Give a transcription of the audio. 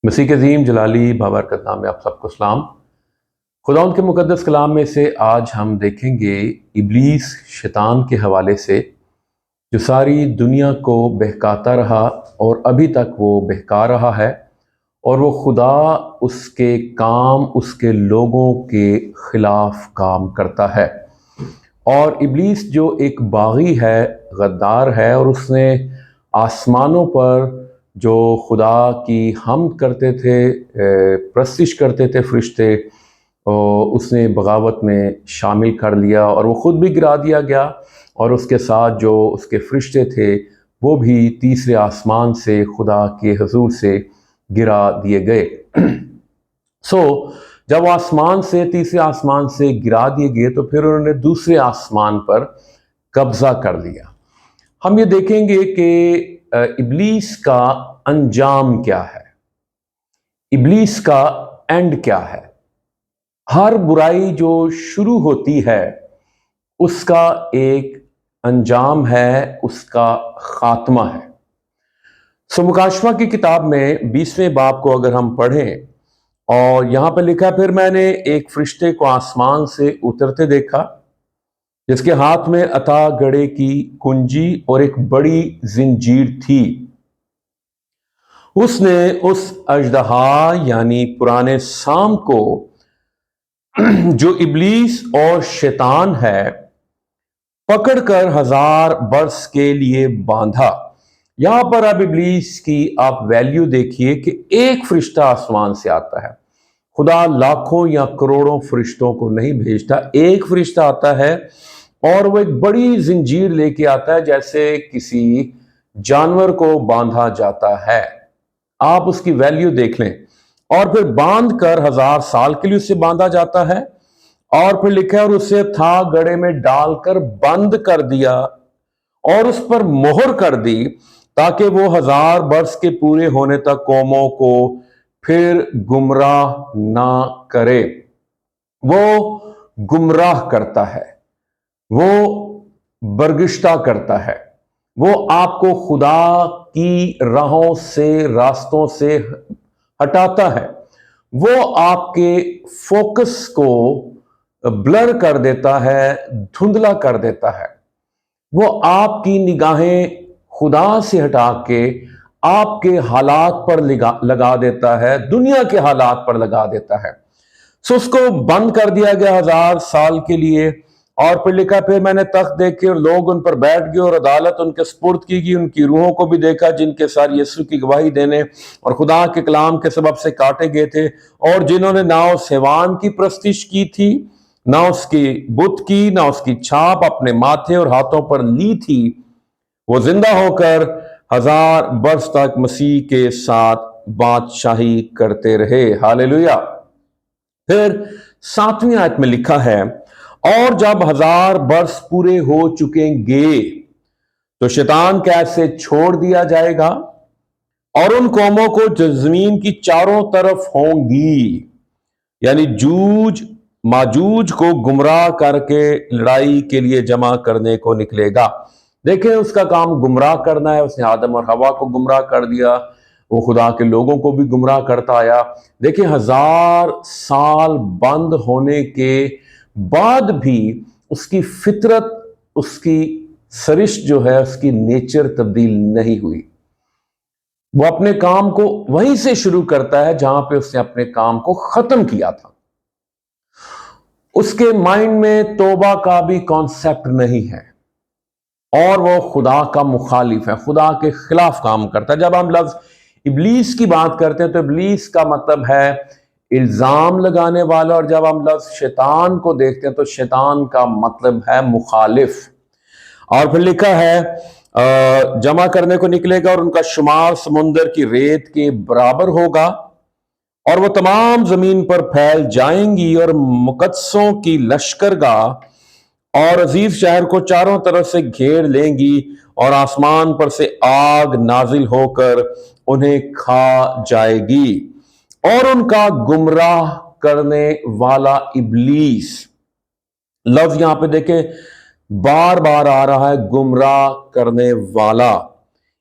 مسیح کے عظیم جلالی بابرکت نام میں آپ سب کو سلام۔ خداوند کے مقدس کلام میں سے آج ہم دیکھیں گے ابلیس شیطان کے حوالے سے، جو ساری دنیا کو بہکاتا رہا اور ابھی تک وہ بہکا رہا ہے، اور وہ خدا اس کے کام اس کے لوگوں کے خلاف کام کرتا ہے۔ اور ابلیس جو ایک باغی ہے، غدار ہے، اور اس نے آسمانوں پر جو خدا کی حمد کرتے تھے، پرستش کرتے تھے فرشتے، اس نے بغاوت میں شامل کر لیا اور وہ خود بھی گرا دیا گیا، اور اس کے ساتھ جو اس کے فرشتے تھے وہ بھی تیسرے آسمان سے خدا کے حضور سے گرا دیے گئے۔ جب وہ تیسرے آسمان سے گرا دیے گئے تو پھر انہوں نے دوسرے آسمان پر قبضہ کر لیا۔ ہم یہ دیکھیں گے کہ ابلیس کا انجام کیا ہے، ابلیس کا اینڈ کیا ہے۔ ہر برائی جو شروع ہوتی ہے اس کا ایک انجام ہے، اس کا خاتمہ ہے۔ مکاشفہ کی کتاب میں 20ویں باب کو اگر ہم پڑھیں، اور یہاں پہ لکھا، پھر میں نے ایک فرشتے کو آسمان سے اترتے دیکھا، جس کے ہاتھ میں عطا گڑھے کی کنجی اور ایک بڑی زنجیر تھی۔ اس نے اس اژدہا یعنی پرانے سام کو، جو ابلیس اور شیطان ہے، پکڑ کر 1000 برس کے لیے باندھا۔ یہاں پر اب ابلیس کی آپ ویلیو دیکھیے کہ ایک فرشتہ آسمان سے آتا ہے۔ خدا لاکھوں یا کروڑوں فرشتوں کو نہیں بھیجتا، ایک فرشتہ آتا ہے اور وہ ایک بڑی زنجیر لے کے آتا ہے، جیسے کسی جانور کو باندھا جاتا ہے۔ آپ اس کی ویلیو دیکھ لیں، اور پھر باندھ کر 1000 سال کے لیے اسے باندھا جاتا ہے، اور پھر لکھا ہے اور اسے تھا گڑھے میں ڈال کر بند کر دیا اور اس پر مہر کر دی، تاکہ وہ 1000 برس کے پورے ہونے تک قوموں کو پھر گمراہ نہ کرے۔ وہ گمراہ کرتا ہے، وہ برگشتہ کرتا ہے، وہ آپ کو خدا کی راہوں سے، راستوں سے ہٹاتا ہے، وہ آپ کے فوکس کو بلر کر دیتا ہے، دھندلا کر دیتا ہے۔ وہ آپ کی نگاہیں خدا سے ہٹا کے آپ کے حالات پر لگا دیتا ہے، دنیا کے حالات پر لگا دیتا ہے۔ اس کو بند کر دیا گیا 1000 سال کے لیے، اور پھر لکھا، پھر میں نے تخت دیکھے اور لوگ ان پر بیٹھ گئے، اور عدالت ان کے سپرد کی گئی۔ ان کی روحوں کو بھی دیکھا جن کے سر یسوع کی گواہی دینے اور خدا کے کلام کے سبب سے کاٹے گئے تھے، اور جنہوں نے نہ اس حیوان کی پرستش کی تھی، نہ اس کی بت کی، نہ اس کی چھاپ اپنے ماتھے اور ہاتھوں پر لی تھی، وہ زندہ ہو کر 1000 برس تک مسیح کے ساتھ بادشاہی کرتے رہے۔ ہالیلویا۔ پھر 7ویں آیت میں لکھا ہے، اور جب 1000 برس پورے ہو چکیں گے تو شیطان قید سے چھوڑ دیا جائے گا، اور ان قوموں کو جو زمین کی چاروں طرف ہوں گی، یعنی جوج ماجوج کو گمراہ کر کے لڑائی کے لیے جمع کرنے کو نکلے گا۔ دیکھیں، اس کا کام گمراہ کرنا ہے۔ اس نے آدم اور حوا کو گمراہ کر دیا، وہ خدا کے لوگوں کو بھی گمراہ کرتا آیا۔ دیکھیں، 1000 سال بند ہونے کے بعد بھی اس کی فطرت، اس کی سرشت جو ہے، اس کی نیچر تبدیل نہیں ہوئی۔ وہ اپنے کام کو وہیں سے شروع کرتا ہے جہاں پہ اس نے اپنے کام کو ختم کیا تھا۔ اس کے مائنڈ میں توبہ کا بھی کانسیپٹ نہیں ہے، اور وہ خدا کا مخالف ہے، خدا کے خلاف کام کرتا ہے۔ جب ہم لفظ ابلیس کی بات کرتے ہیں تو ابلیس کا مطلب ہے الزام لگانے والا، اور جب ہم لفظ شیطان کو دیکھتے ہیں تو شیطان کا مطلب ہے مخالف۔ اور پھر لکھا ہے جمع کرنے کو نکلے گا، اور ان کا شمار سمندر کی ریت کے برابر ہوگا، اور وہ تمام زمین پر پھیل جائیں گی، اور مقدسوں کی لشکرگاہ اور عزیز شہر کو چاروں طرف سے گھیر لیں گی، اور آسمان پر سے آگ نازل ہو کر انہیں کھا جائے گی۔ اور ان کا گمراہ کرنے والا ابلیس، لفظ یہاں پہ دیکھیں بار بار آ رہا ہے، گمراہ کرنے والا۔